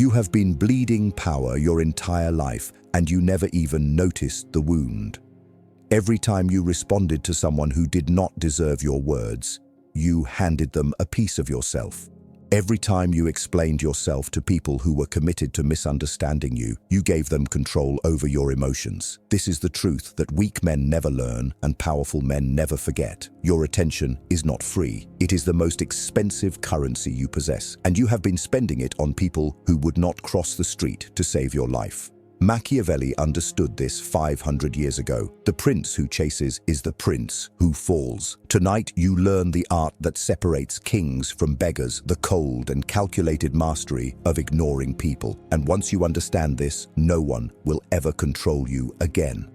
You have been bleeding power your entire life, and you never even noticed the wound. Every time you responded to someone who did not deserve your words, you handed them a piece of yourself. Every time you explained yourself to people who were committed to misunderstanding you, you gave them control over your emotions. This is the truth that weak men never learn and powerful men never forget. Your attention is not free. It is the most expensive currency you possess, and you have been spending it on people who would not cross the street to save your life. Machiavelli understood this 500 years ago. The prince who chases is the prince who falls. Tonight you learn the art that separates kings from beggars, the cold and calculated mastery of ignoring people. And once you understand this, no one will ever control you again.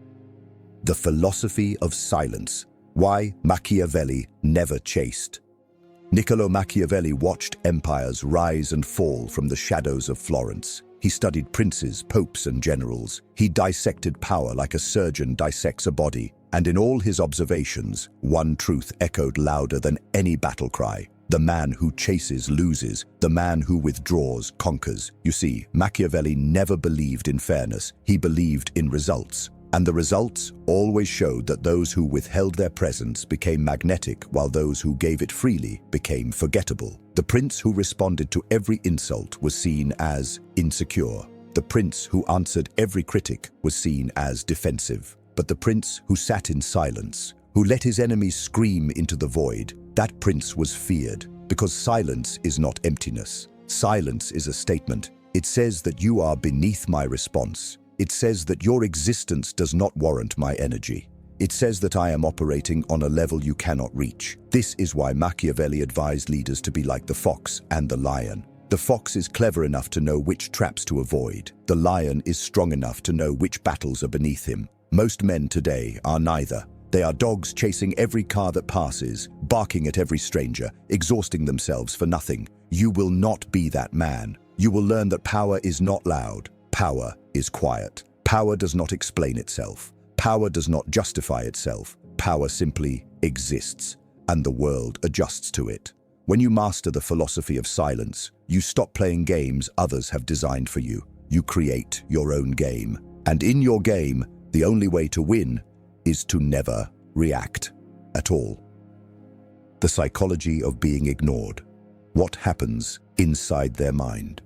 The philosophy of silence. Why Machiavelli never chased. Niccolò Machiavelli watched empires rise and fall from the shadows of Florence. He studied princes, popes, and generals. He dissected power like a surgeon dissects a body. And in all his observations, one truth echoed louder than any battle cry. The man who chases loses. The man who withdraws conquers. You see, Machiavelli never believed in fairness. He believed in results. And the results always showed that those who withheld their presence became magnetic, while those who gave it freely became forgettable. The prince who responded to every insult was seen as insecure. The prince who answered every critic was seen as defensive. But the prince who sat in silence, who let his enemies scream into the void, that prince was feared, because silence is not emptiness. Silence is a statement. It says that you are beneath my response. It says that your existence does not warrant my energy. It says that I am operating on a level you cannot reach. This is why Machiavelli advised leaders to be like the fox and the lion. The fox is clever enough to know which traps to avoid. The lion is strong enough to know which battles are beneath him. Most men today are neither. They are dogs chasing every car that passes, barking at every stranger, exhausting themselves for nothing. You will not be that man. You will learn that power is not loud. Power is quiet. Power does not explain itself. Power does not justify itself. Power simply exists, and the world adjusts to it. When you master the philosophy of silence, you stop playing games others have designed for you. You create your own game. And in your game, the only way to win is to never react at all. The psychology of being ignored. What happens inside their mind?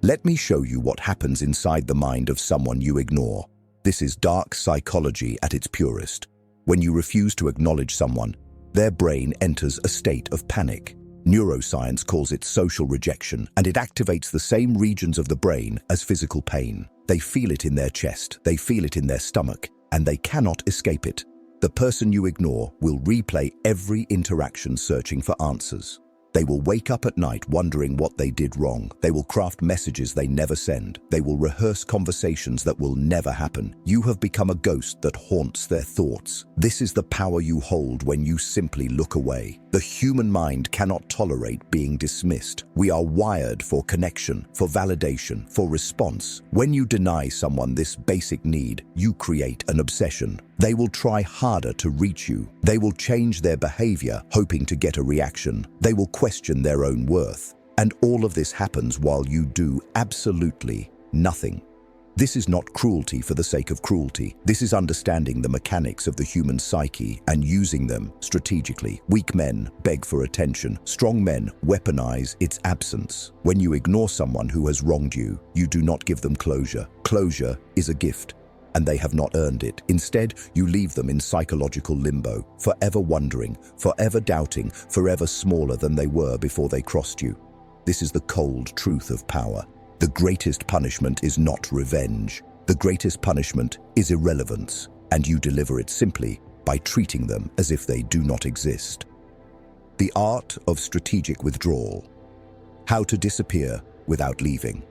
Let me show you what happens inside the mind of someone you ignore. This is dark psychology at its purest. When you refuse to acknowledge someone, their brain enters a state of panic. Neuroscience calls it social rejection, and it activates the same regions of the brain as physical pain. They feel it in their chest, they feel it in their stomach, and they cannot escape it. The person you ignore will replay every interaction searching for answers. They will wake up at night wondering what they did wrong. They will craft messages they never send. They will rehearse conversations that will never happen. You have become a ghost that haunts their thoughts. This is the power you hold when you simply look away. The human mind cannot tolerate being dismissed. We are wired for connection, for validation, for response. When you deny someone this basic need, you create an obsession. They will try harder to reach you. They will change their behavior, hoping to get a reaction. They will question their own worth. And all of this happens while you do absolutely nothing. This is not cruelty for the sake of cruelty. This is understanding the mechanics of the human psyche and using them strategically. Weak men beg for attention. Strong men weaponize its absence. When you ignore someone who has wronged you, you do not give them closure. Closure is a gift, and they have not earned it. Instead, you leave them in psychological limbo, forever wondering, forever doubting, forever smaller than they were before they crossed you. This is the cold truth of power. The greatest punishment is not revenge. The greatest punishment is irrelevance, and you deliver it simply by treating them as if they do not exist. The art of strategic withdrawal. How to disappear without leaving.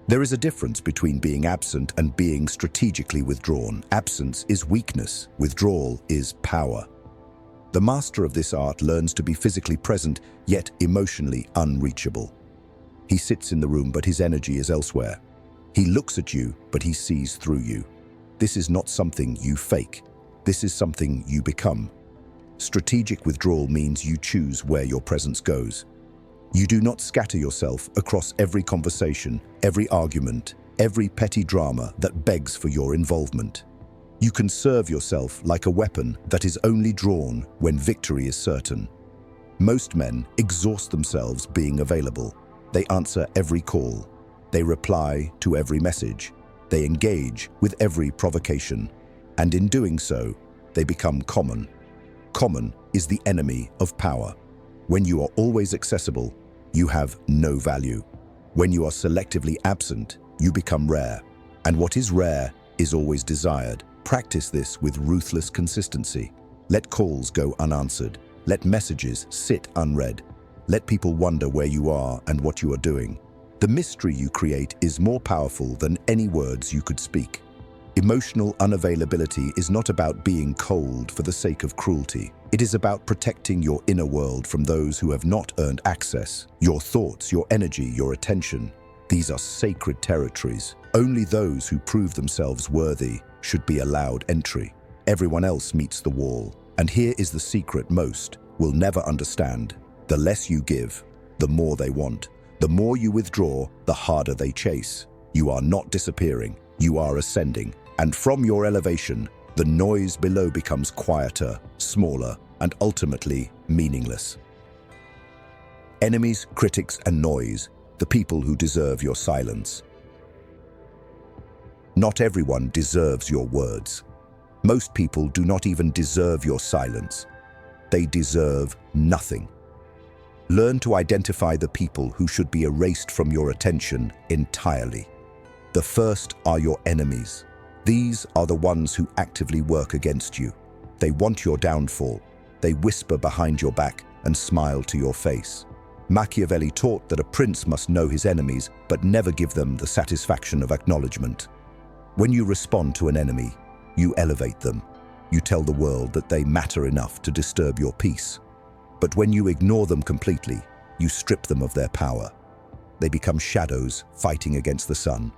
There is a difference between being absent and being strategically withdrawn. Absence is weakness. Withdrawal is power. The master of this art learns to be physically present, yet emotionally unreachable. He sits in the room, but his energy is elsewhere. He looks at you, but he sees through you. This is not something you fake. This is something you become. Strategic withdrawal means you choose where your presence goes. You do not scatter yourself across every conversation, every argument, every petty drama that begs for your involvement. You conserve yourself like a weapon that is only drawn when victory is certain. Most men exhaust themselves being available. They answer every call. They reply to every message. They engage with every provocation. And in doing so, they become common. Common is the enemy of power. When you are always accessible, you have no value. When you are selectively absent, you become rare. And what is rare is always desired. Practice this with ruthless consistency. Let calls go unanswered. Let messages sit unread. Let people wonder where you are and what you are doing. The mystery you create is more powerful than any words you could speak. Emotional unavailability is not about being cold for the sake of cruelty. It is about protecting your inner world from those who have not earned access. Your thoughts, your energy, your attention. These are sacred territories. Only those who prove themselves worthy should be allowed entry. Everyone else meets the wall. And here is the secret most will never understand. The less you give, the more they want. The more you withdraw, the harder they chase. You are not disappearing, you are ascending. And from your elevation, the noise below becomes quieter, smaller, and ultimately meaningless. Enemies, critics, and noise, the people who deserve your silence. Not everyone deserves your words. Most people do not even deserve your silence. They deserve nothing. Learn to identify the people who should be erased from your attention entirely. The first are your enemies. These are the ones who actively work against you. They want your downfall. They whisper behind your back and smile to your face. Machiavelli taught that a prince must know his enemies, but never give them the satisfaction of acknowledgement. When you respond to an enemy, you elevate them. You tell the world that they matter enough to disturb your peace. But when you ignore them completely, you strip them of their power. They become shadows fighting against the sun.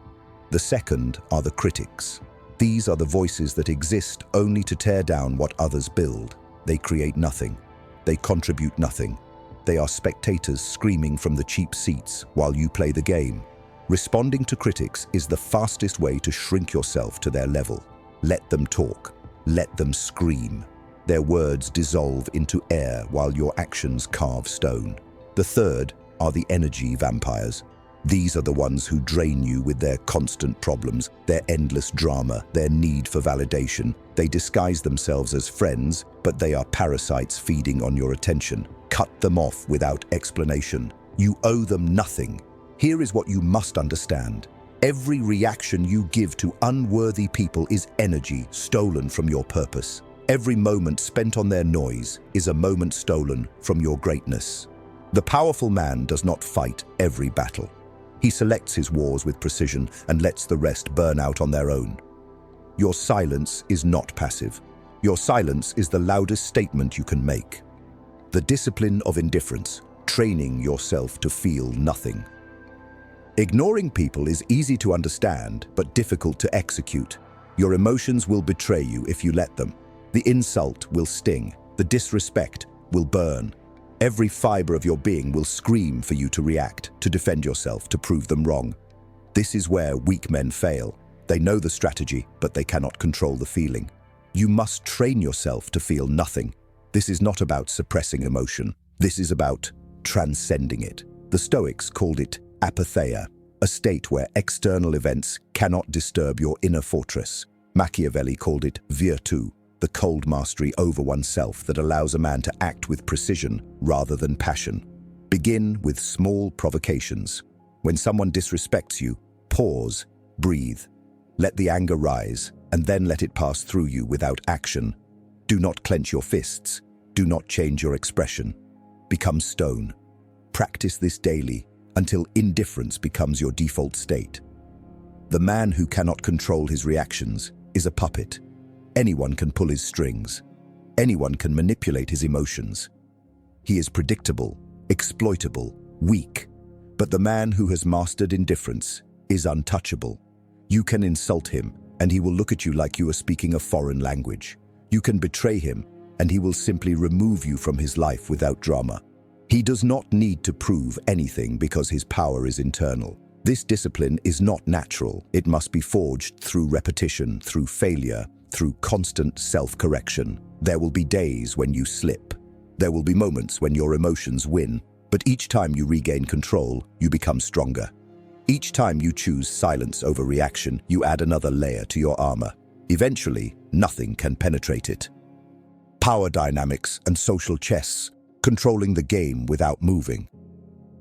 The second are the critics. These are the voices that exist only to tear down what others build. They create nothing. They contribute nothing. They are spectators screaming from the cheap seats while you play the game. Responding to critics is the fastest way to shrink yourself to their level. Let them talk. Let them scream. Their words dissolve into air while your actions carve stone. The third are the energy vampires. These are the ones who drain you with their constant problems, their endless drama, their need for validation. They disguise themselves as friends, but they are parasites feeding on your attention. Cut them off without explanation. You owe them nothing. Here is what you must understand. Every reaction you give to unworthy people is energy stolen from your purpose. Every moment spent on their noise is a moment stolen from your greatness. The powerful man does not fight every battle. He selects his wars with precision and lets the rest burn out on their own. Your silence is not passive. Your silence is the loudest statement you can make. The discipline of indifference, training yourself to feel nothing. Ignoring people is easy to understand, but difficult to execute. Your emotions will betray you if you let them. The insult will sting. The disrespect will burn. Every fiber of your being will scream for you to react, to defend yourself, to prove them wrong. This is where weak men fail. They know the strategy, but they cannot control the feeling. You must train yourself to feel nothing. This is not about suppressing emotion. This is about transcending it. The Stoics called it apatheia, a state where external events cannot disturb your inner fortress. Machiavelli called it virtù, the cold mastery over oneself that allows a man to act with precision rather than passion. Begin with small provocations. When someone disrespects you, pause, breathe. Let the anger rise, and then let it pass through you without action. Do not clench your fists. Do not change your expression. Become stone. Practice this daily until indifference becomes your default state. The man who cannot control his reactions is a puppet. Anyone can pull his strings. Anyone can manipulate his emotions. He is predictable, exploitable, weak. But the man who has mastered indifference is untouchable. You can insult him, and he will look at you like you are speaking a foreign language. You can betray him, and he will simply remove you from his life without drama. He does not need to prove anything because his power is internal. This discipline is not natural. It must be forged through repetition, through failure, through constant self-correction. There will be days when you slip. There will be moments when your emotions win. But each time you regain control, you become stronger. Each time you choose silence over reaction, you add another layer to your armor. Eventually, nothing can penetrate it. Power dynamics and social chess, controlling the game without moving.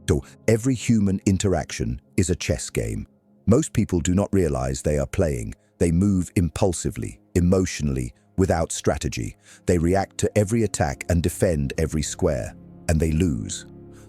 So every human interaction is a chess game. Most people do not realize they are playing. They move impulsively, emotionally, without strategy. They react to every attack and defend every square, and they lose.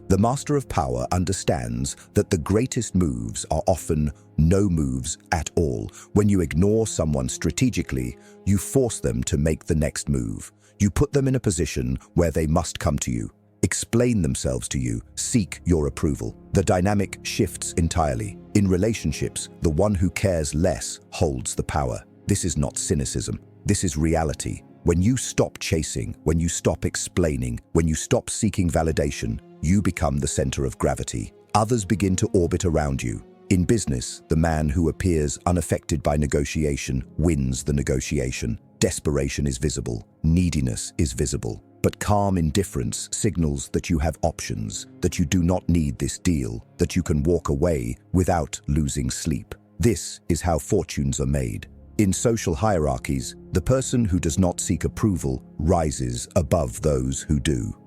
The master of power understands that the greatest moves are often no moves at all. When you ignore someone strategically, you force them to make the next move. You put them in a position where they must come to you, explain themselves to you, seek your approval. The dynamic shifts entirely. In relationships, the one who cares less holds the power. This is not cynicism. This is reality. When you stop chasing, when you stop explaining, when you stop seeking validation, you become the center of gravity. Others begin to orbit around you. In business, the man who appears unaffected by negotiation wins the negotiation. Desperation is visible, neediness is visible, but calm indifference signals that you have options, that you do not need this deal, that you can walk away without losing sleep. This is how fortunes are made. In social hierarchies, the person who does not seek approval rises above those who do.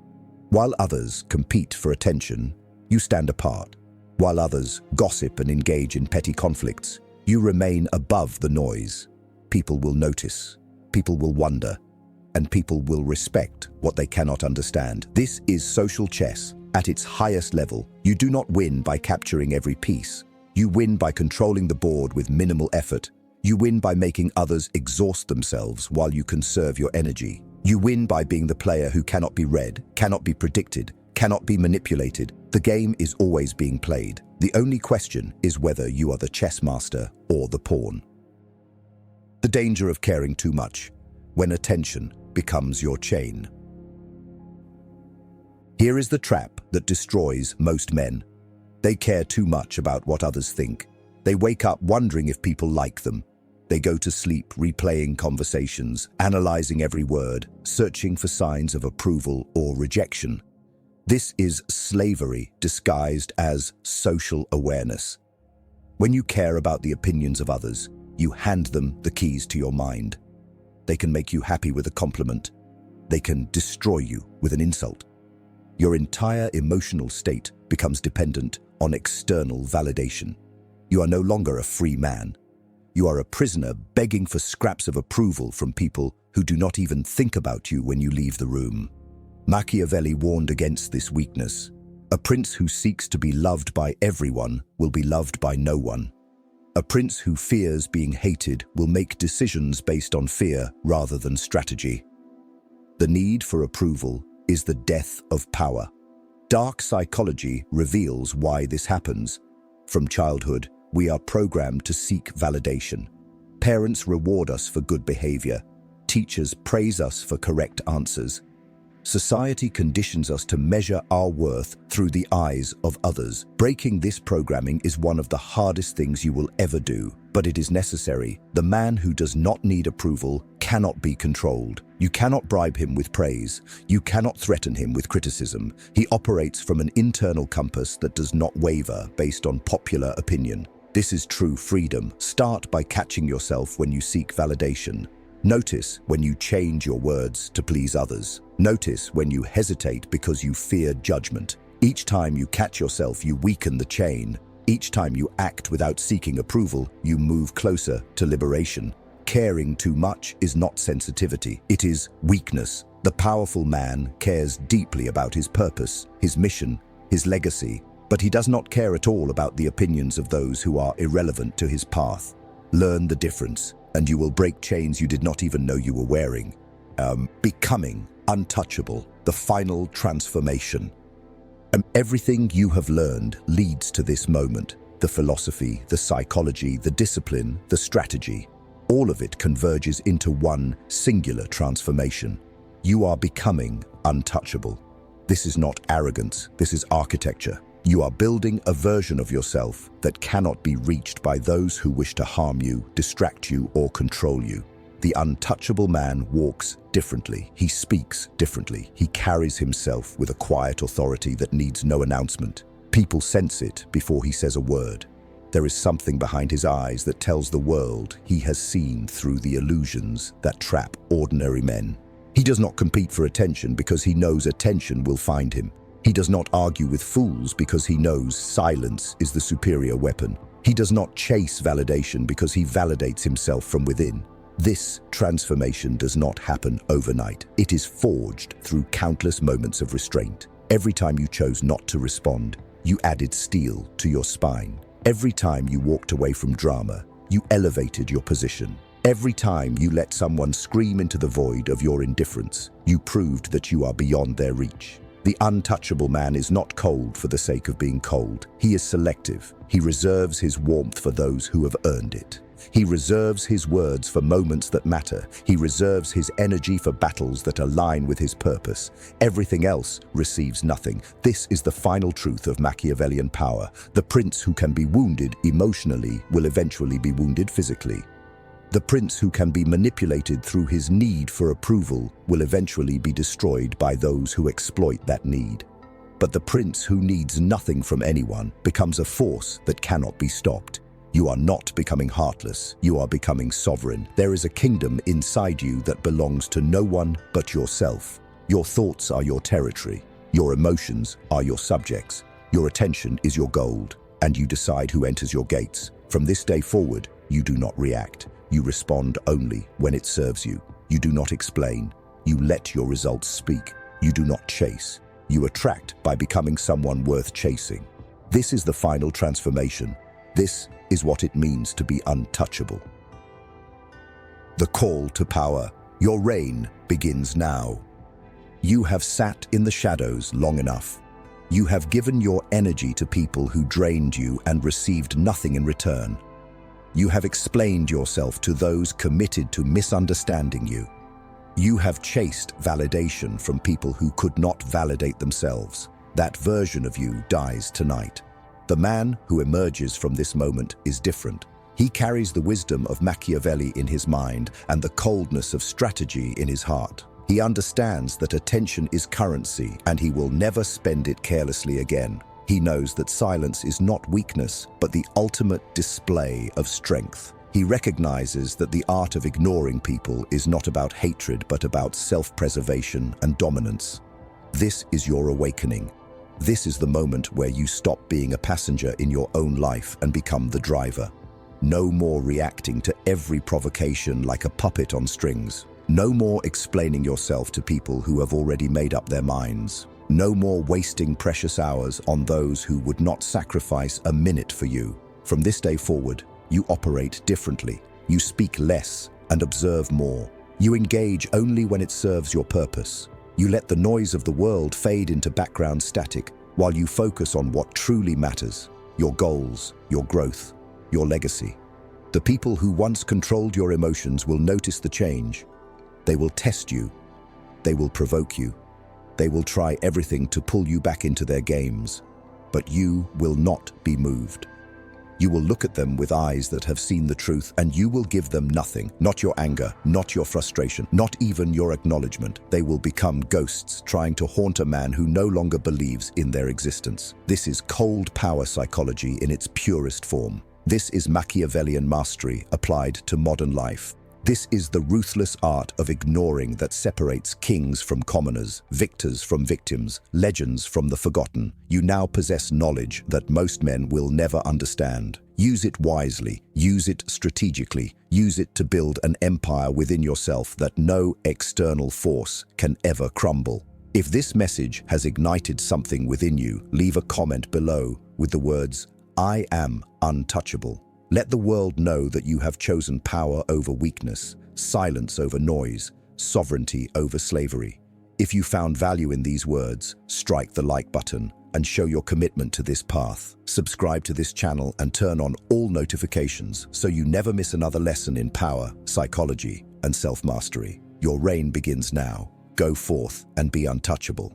While others compete for attention, you stand apart. While others gossip and engage in petty conflicts, you remain above the noise. People will notice, people will wonder, and people will respect what they cannot understand. This is social chess at its highest level. You do not win by capturing every piece. You win by controlling the board with minimal effort. You win by making others exhaust themselves while you conserve your energy. You win by being the player who cannot be read, cannot be predicted, cannot be manipulated. The game is always being played. The only question is whether you are the chess master or the pawn. The danger of caring too much, when attention becomes your chain. Here is the trap that destroys most men. They care too much about what others think. They wake up wondering if people like them. They go to sleep replaying conversations, analyzing every word, searching for signs of approval or rejection. This is slavery disguised as social awareness. When you care about the opinions of others, you hand them the keys to your mind. They can make you happy with a compliment. They can destroy you with an insult. Your entire emotional state becomes dependent on external validation. You are no longer a free man. You are a prisoner begging for scraps of approval from people who do not even think about you when you leave the room. Machiavelli warned against this weakness. A prince who seeks to be loved by everyone will be loved by no one. A prince who fears being hated will make decisions based on fear rather than strategy. The need for approval is the death of power. Dark psychology reveals why this happens. From childhood, we are programmed to seek validation. Parents reward us for good behavior. Teachers praise us for correct answers. Society conditions us to measure our worth through the eyes of others. Breaking this programming is one of the hardest things you will ever do, but it is necessary. The man who does not need approval cannot be controlled. You cannot bribe him with praise. You cannot threaten him with criticism. He operates from an internal compass that does not waver based on popular opinion. This is true freedom. Start by catching yourself when you seek validation. Notice when you change your words to please others. Notice when you hesitate because you fear judgment. Each time you catch yourself, you weaken the chain. Each time you act without seeking approval, you move closer to liberation. Caring too much is not sensitivity, it is weakness. The powerful man cares deeply about his purpose, his mission, his legacy, but he does not care at all about the opinions of those who are irrelevant to his path. Learn the difference, and you will break chains you did not even know you were wearing. Becoming untouchable, the final transformation. And everything you have learned leads to this moment. The philosophy, the psychology, the discipline, the strategy. All of it converges into one singular transformation. You are becoming untouchable. This is not arrogance, this is architecture. You are building a version of yourself that cannot be reached by those who wish to harm you, distract you, or control you. The untouchable man walks differently. He speaks differently. He carries himself with a quiet authority that needs no announcement. People sense it before he says a word. There is something behind his eyes that tells the world he has seen through the illusions that trap ordinary men. He does not compete for attention because he knows attention will find him. He does not argue with fools because he knows silence is the superior weapon. He does not chase validation because he validates himself from within. This transformation does not happen overnight. It is forged through countless moments of restraint. Every time you chose not to respond, you added steel to your spine. Every time you walked away from drama, you elevated your position. Every time you let someone scream into the void of your indifference, you proved that you are beyond their reach. The untouchable man is not cold for the sake of being cold. He is selective. He reserves his warmth for those who have earned it. He reserves his words for moments that matter. He reserves his energy for battles that align with his purpose. Everything else receives nothing. This is the final truth of Machiavellian power. The prince who can be wounded emotionally will eventually be wounded physically. The prince who can be manipulated through his need for approval will eventually be destroyed by those who exploit that need. But the prince who needs nothing from anyone becomes a force that cannot be stopped. You are not becoming heartless, you are becoming sovereign. There is a kingdom inside you that belongs to no one but yourself. Your thoughts are your territory, your emotions are your subjects, your attention is your gold, and you decide who enters your gates. From this day forward, you do not react. You respond only when it serves you. You do not explain. You let your results speak. You do not chase. You attract by becoming someone worth chasing. This is the final transformation. This is what it means to be untouchable. The call to power. Your reign begins now. You have sat in the shadows long enough. You have given your energy to people who drained you and received nothing in return. You have explained yourself to those committed to misunderstanding you. You have chased validation from people who could not validate themselves. That version of you dies tonight. The man who emerges from this moment is different. He carries the wisdom of Machiavelli in his mind and the coldness of strategy in his heart. He understands that attention is currency and he will never spend it carelessly again. He knows that silence is not weakness, but the ultimate display of strength. He recognizes that the art of ignoring people is not about hatred, but about self-preservation and dominance. This is your awakening. This is the moment where you stop being a passenger in your own life and become the driver. No more reacting to every provocation like a puppet on strings. No more explaining yourself to people who have already made up their minds. No more wasting precious hours on those who would not sacrifice a minute for you. From this day forward, you operate differently. You speak less and observe more. You engage only when it serves your purpose. You let the noise of the world fade into background static while you focus on what truly matters: your goals, your growth, your legacy. The people who once controlled your emotions will notice the change. They will test you. They will provoke you. They will try everything to pull you back into their games, but you will not be moved. You will look at them with eyes that have seen the truth, and you will give them nothing, not your anger, not your frustration, not even your acknowledgement. They will become ghosts trying to haunt a man who no longer believes in their existence. This is cold power psychology in its purest form. This is Machiavellian mastery applied to modern life. This is the ruthless art of ignoring that separates kings from commoners, victors from victims, legends from the forgotten. You now possess knowledge that most men will never understand. Use it wisely, use it strategically, use it to build an empire within yourself that no external force can ever crumble. If this message has ignited something within you, leave a comment below with the words, "I am untouchable." Let the world know that you have chosen power over weakness, silence over noise, sovereignty over slavery. If you found value in these words, strike the like button and show your commitment to this path. Subscribe to this channel and turn on all notifications so you never miss another lesson in power, psychology, and self-mastery. Your reign begins now. Go forth and be untouchable.